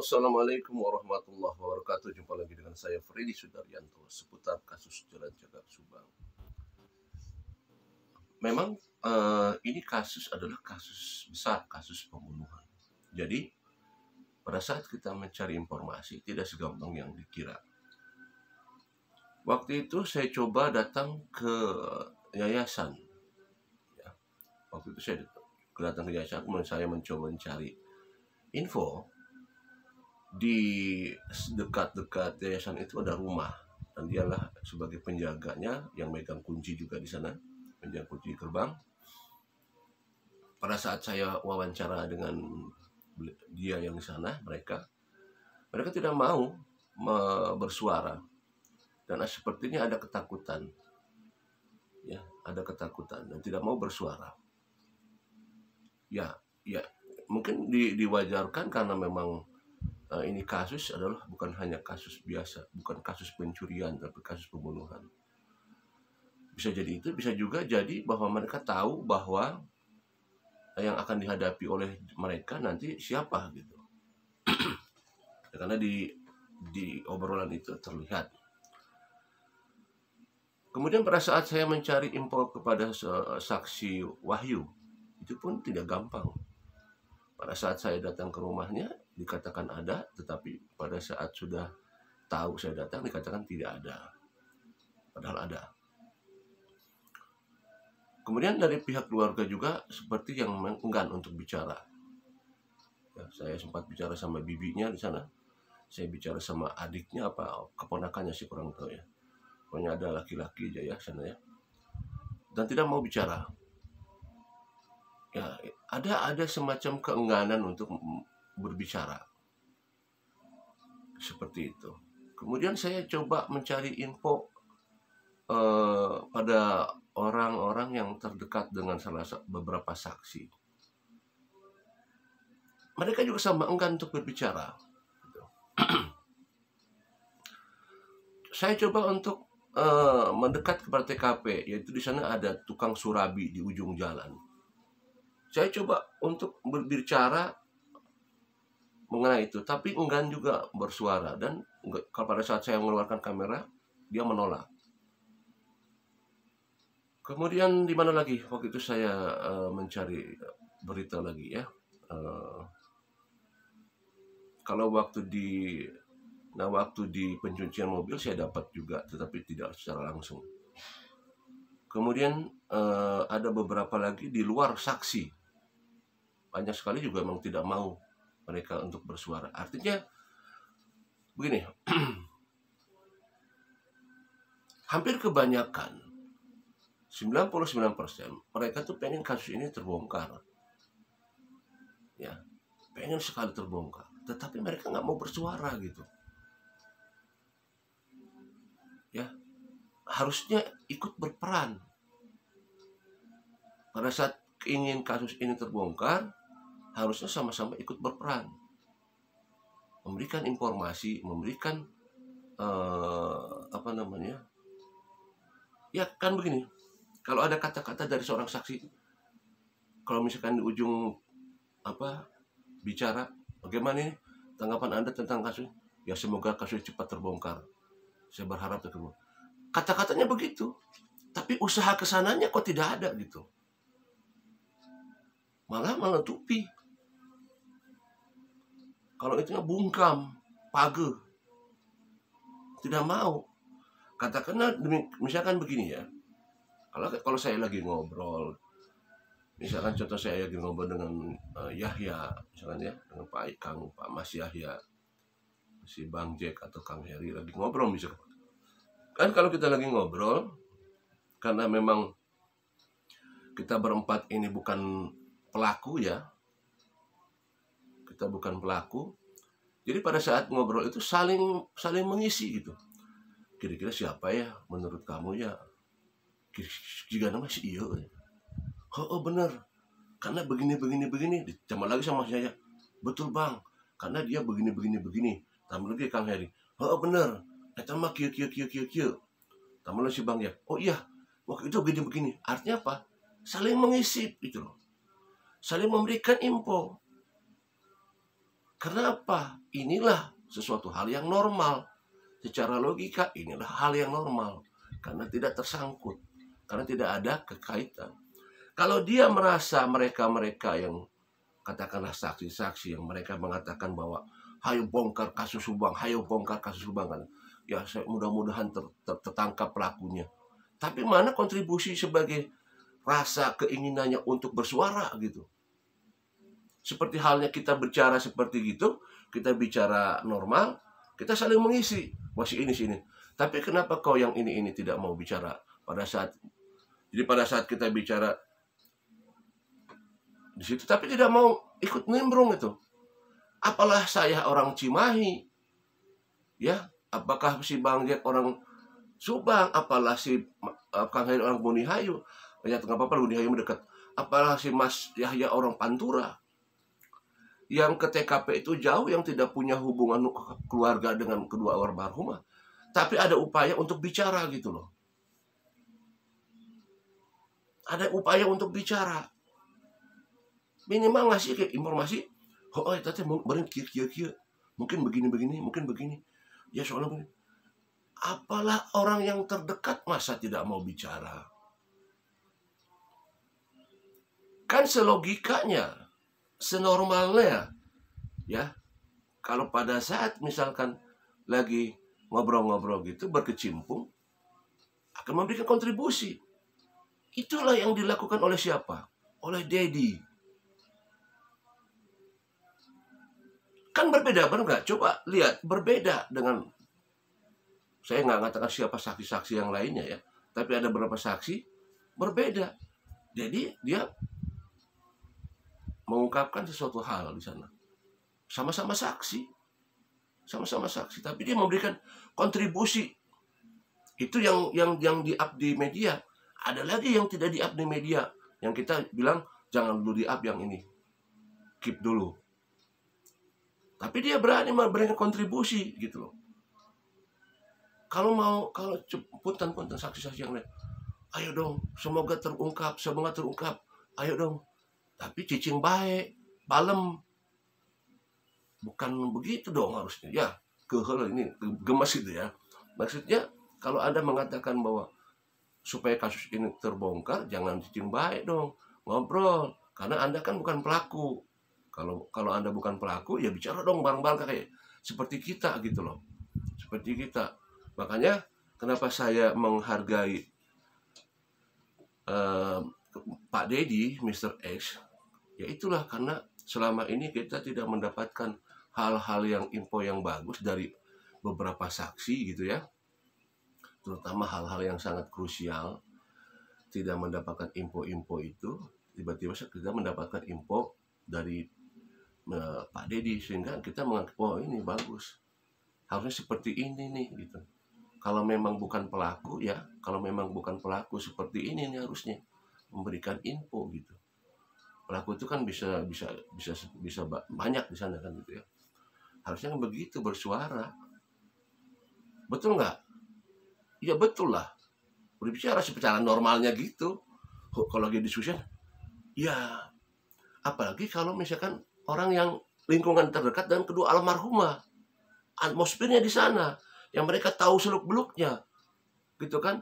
Assalamualaikum warahmatullahi wabarakatuh. Jumpa lagi dengan saya Freddy Sudaryanto seputar kasus Jalan Cagak Subang. Memang ini kasus adalah kasus besar, kasus pembunuhan. Jadi pada saat kita mencari informasi tidak segampang yang dikira. Waktu itu saya coba datang ke yayasan. Ya. Waktu itu saya datang ke yayasan, kemudian saya mencoba mencari info. Di dekat-dekat yayasan itu ada rumah, dan dialah sebagai penjaganya yang megang kunci juga di sana, penjaga kunci gerbang. Pada saat saya wawancara dengan dia yang di sana, mereka tidak mau bersuara, dan sepertinya ada ketakutan, ya, ada ketakutan dan tidak mau bersuara. Ya, mungkin diwajarkan karena memang ini kasus adalah bukan hanya kasus biasa, bukan kasus pencurian, tapi kasus pembunuhan. Bisa jadi itu, bisa juga jadi bahwa mereka tahu bahwa yang akan dihadapi oleh mereka nanti siapa gitu. Karena di obrolan itu terlihat. Kemudian pada saat saya mencari info kepada saksi Wahyu, itu pun tidak gampang. Pada saat saya datang ke rumahnya, dikatakan ada, tetapi pada saat sudah tahu saya datang, dikatakan tidak ada. Padahal ada. Kemudian dari pihak keluarga juga seperti yang enggan untuk bicara. Ya, saya sempat bicara sama bibinya di sana. Saya bicara sama adiknya, apa keponakannya sih, kurang tahu ya. Pokoknya ada laki-laki aja ya sana ya. Dan tidak mau bicara. Ya, ada semacam keengganan untuk berbicara. Seperti itu. Kemudian saya coba mencari info pada orang-orang yang terdekat dengan beberapa saksi. Mereka juga sama enggan untuk berbicara. Saya coba untuk mendekat kepada TKP, yaitu di sana ada tukang surabi di ujung jalan. Saya coba untuk berbicara mengenai itu, tapi enggan juga bersuara, dan pada saat saya mengeluarkan kamera, dia menolak. Kemudian di mana lagi? Waktu itu saya mencari berita lagi ya. Kalau waktu di pencucian mobil saya dapat juga, tetapi tidak secara langsung. Kemudian ada beberapa lagi di luar saksi. Banyak sekali juga memang tidak mau mereka untuk bersuara. Artinya begini, hampir kebanyakan 99% mereka tuh pengen kasus ini terbongkar. Ya, pengen sekali terbongkar. Tetapi mereka nggak mau bersuara gitu. Ya, harusnya ikut berperan. Pada saat ingin kasus ini terbongkar, harusnya sama-sama ikut berperan. Memberikan informasi, memberikan ya kan begini. Kalau ada kata-kata dari seorang saksi, kalau misalkan di ujung bicara, bagaimana ini tanggapan Anda tentang kasus? Ya semoga kasus cepat terbongkar. Saya berharap terbongkar. Kata-katanya begitu, tapi usaha kesananya kok tidak ada gitu. Malah menutupi. Kalau itu bungkam, page, tidak mau. Katakanlah misalkan begini ya. Kalau saya lagi ngobrol, misalkan contoh saya lagi ngobrol dengan Yahya, misalkan ya, dengan Pak Mas Yahya, si Bang Jack atau Kang Heri lagi ngobrol misalkan. Kan kalau kita lagi ngobrol, karena memang kita berempat ini bukan pelaku ya, kita bukan pelaku, jadi pada saat ngobrol itu saling mengisi gitu. Kira-kira siapa ya menurut kamu ya? Jika nama si iya, oh bener, karena begini. Ditambah lagi sama saya, betul bang, karena dia begini. Tambah lagi Kang Heri, oh bener, eta mah kieu. Tambah lagi si Bang ya, oh iya, waktu itu begini. Artinya apa? Saling mengisi gitu loh, saling memberikan info. Karena apa? Inilah sesuatu hal yang normal. Secara logika inilah hal yang normal. Karena tidak tersangkut. Karena tidak ada kekaitan. Kalau dia merasa mereka-mereka yang katakanlah saksi-saksi yang mereka mengatakan bahwa hayo bongkar kasus Subang, hayo bongkar kasus Subang kan. Ya mudah-mudahan tertangkap pelakunya. Tapi mana kontribusi sebagai rasa keinginannya untuk bersuara gitu. Seperti halnya kita bicara seperti gitu, kita bicara normal, kita saling mengisi. Masih ini sini. Tapi kenapa kau yang ini tidak mau bicara pada saat kita bicara di situ, tapi tidak mau ikut nimbrung itu. Apalah saya orang Cimahi, ya? Apakah si Bang Jack orang Subang? Apalah si Kang Heri orang Bunihayu? Ya nggak apa-apa, Bunihayu mendekat. Apalah si Mas Yahya orang Pantura? Yang ke TKP itu jauh, yang tidak punya hubungan keluarga dengan kedua almarhumah, tapi ada upaya untuk bicara gitu loh. Ada upaya untuk bicara. Minimal ngasih kayak informasi. Oh, tadi kira-kira mungkin begini, mungkin begini. Ya soalnya begini. Apalah orang yang terdekat masa tidak mau bicara? Kan selogikanya, senormalnya, ya. Kalau pada saat misalkan lagi ngobrol-ngobrol gitu, berkecimpung, akan memberikan kontribusi. Itulah yang dilakukan oleh siapa? Oleh Dedi. Kan berbeda, benar nggak? Coba lihat, berbeda dengan, saya nggak mengatakan siapa saksi-saksi yang lainnya ya, tapi ada beberapa saksi berbeda. Jadi dia mengungkapkan sesuatu hal di sana, sama-sama saksi, tapi dia memberikan kontribusi. Itu yang di-up di media. Ada lagi yang tidak di-up di media, yang kita bilang jangan dulu di-up yang ini, keep dulu. Tapi dia berani memberikan kontribusi gitu loh. Kalau punten saksi-saksi yang lain, ayo dong, semoga terungkap, ayo dong. Tapi cicing baik, balem. Bukan begitu dong harusnya. Ya, ini gemas gitu ya. Maksudnya kalau Anda mengatakan bahwa supaya kasus ini terbongkar, jangan cicing baik dong, ngobrol. Karena Anda kan bukan pelaku. Kalau Anda bukan pelaku, ya bicara dong bareng-bareng kayak seperti kita gitu loh. Seperti kita. Makanya kenapa saya menghargai Pak Dedi, Mr. X, ya itulah karena selama ini kita tidak mendapatkan hal-hal yang info yang bagus dari beberapa saksi gitu ya. Terutama hal-hal yang sangat krusial, tidak mendapatkan info-info itu, tiba-tiba kita mendapatkan info dari Pak Dedi, sehingga kita menganggap, oh ini bagus, harusnya seperti ini nih gitu. Kalau memang bukan pelaku ya, seperti ini nih harusnya memberikan info gitu. Pelaku itu kan bisa banyak di sana kan gitu ya. Harusnya kan begitu, bersuara. Betul nggak? Ya betul lah. Berbicara secara normalnya gitu. Kalau lagi diskusi, ya apalagi kalau misalkan orang yang lingkungan terdekat dan kedua almarhumah, atmosfernya di sana, yang mereka tahu seluk-beluknya, gitu kan?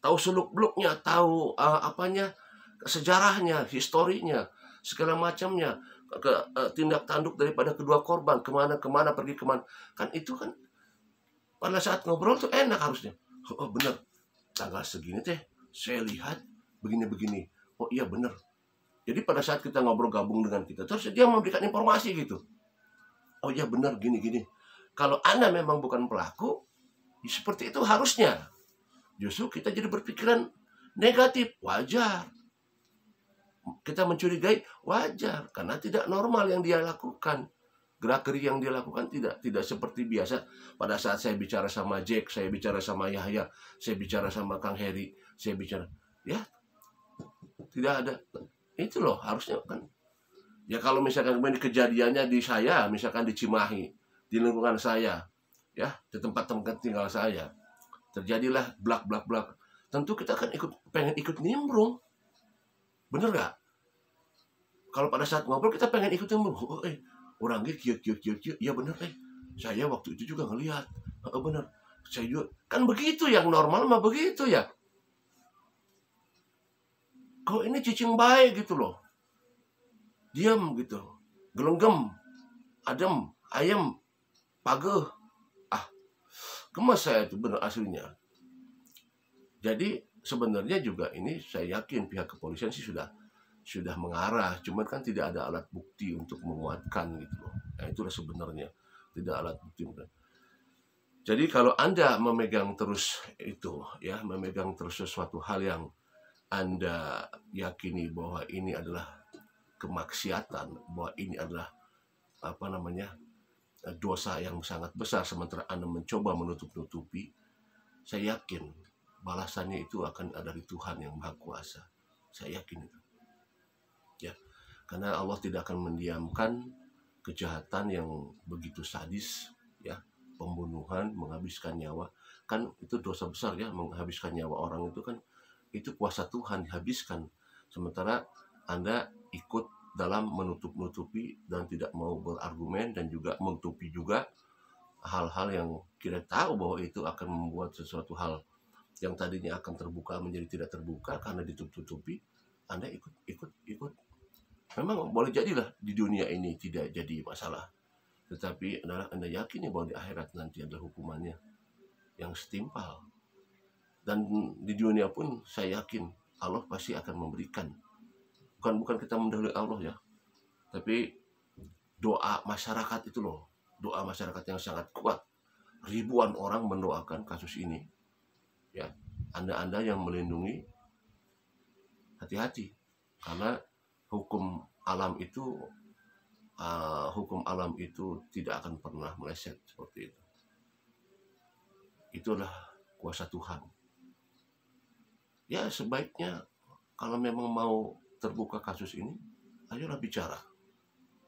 Tahu seluk-beluknya, tahu sejarahnya, historinya, segala macamnya, tindak tanduk daripada kedua korban, kemana pergi kemana, kan itu kan pada saat ngobrol tuh enak harusnya. Oh bener, tanggal segini teh saya lihat begini. Oh iya bener. Jadi pada saat kita ngobrol gabung dengan kita, terus dia memberikan informasi gitu. Oh iya benar, gini. Kalau Anda memang bukan pelaku, ya seperti itu harusnya. Justru kita jadi berpikiran negatif, wajar. Kita mencurigai, wajar. Karena tidak normal yang dia lakukan. Gerak-gerik yang dia lakukan tidak seperti biasa. Pada saat saya bicara sama Jack, saya bicara sama Yahya, saya bicara sama Kang Heri, saya bicara, ya tidak ada. Itu loh harusnya kan. Ya kalau misalkan kejadiannya di saya, misalkan di Cimahi, di lingkungan saya, ya di tempat-tempat tinggal saya, terjadilah blak. Tentu kita kan pengen ikut nimbrung, bener gak? Kalau pada saat ngobrol kita pengen ikut nimbrung. orangnya kieu, ya bener saya waktu itu juga ngelihat, bener, saya juga kan begitu, yang normal mah begitu ya. Kalau ini cicing baik gitu loh, diam gitu, gelenggem, adem, ayam, pageh, gemes saya itu bener aslinya. Jadi sebenarnya juga ini saya yakin pihak kepolisian sih sudah mengarah, cuman kan tidak ada alat bukti untuk menguatkan gitu loh. Nah itulah sebenarnya, tidak alat bukti. Jadi kalau Anda memegang terus itu ya, memegang terus sesuatu hal yang Anda yakini bahwa ini adalah kemaksiatan, bahwa ini adalah dosa yang sangat besar, sementara Anda mencoba menutup-nutupi, saya yakin balasannya itu akan ada di Tuhan yang Maha Kuasa. Saya yakin itu. Ya, karena Allah tidak akan mendiamkan kejahatan yang begitu sadis, ya, pembunuhan, menghabiskan nyawa. Kan itu dosa besar ya, menghabiskan nyawa orang itu kan, itu kuasa Tuhan dihabiskan. Sementara Anda ikut dalam menutup-nutupi dan tidak mau berargumen, dan juga menutupi juga hal-hal yang kita tahu bahwa itu akan membuat sesuatu hal yang tadinya akan terbuka menjadi tidak terbuka karena ditutup-tutupi. Anda ikut. Memang boleh jadilah di dunia ini tidak jadi masalah, tetapi Anda yakin bahwa di akhirat nanti ada hukumannya yang setimpal. Dan di dunia pun saya yakin Allah pasti akan memberikan. Bukan kita mendahului Allah ya, tapi doa masyarakat itu loh, doa masyarakat yang sangat kuat. Ribuan orang mendoakan kasus ini. Ya, Anda yang melindungi, hati-hati, karena hukum alam itu tidak akan pernah meleset seperti itu. Itulah kuasa Tuhan. Ya sebaiknya kalau memang mau terbuka kasus ini, ayolah bicara.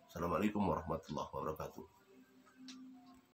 Assalamualaikum warahmatullahi wabarakatuh.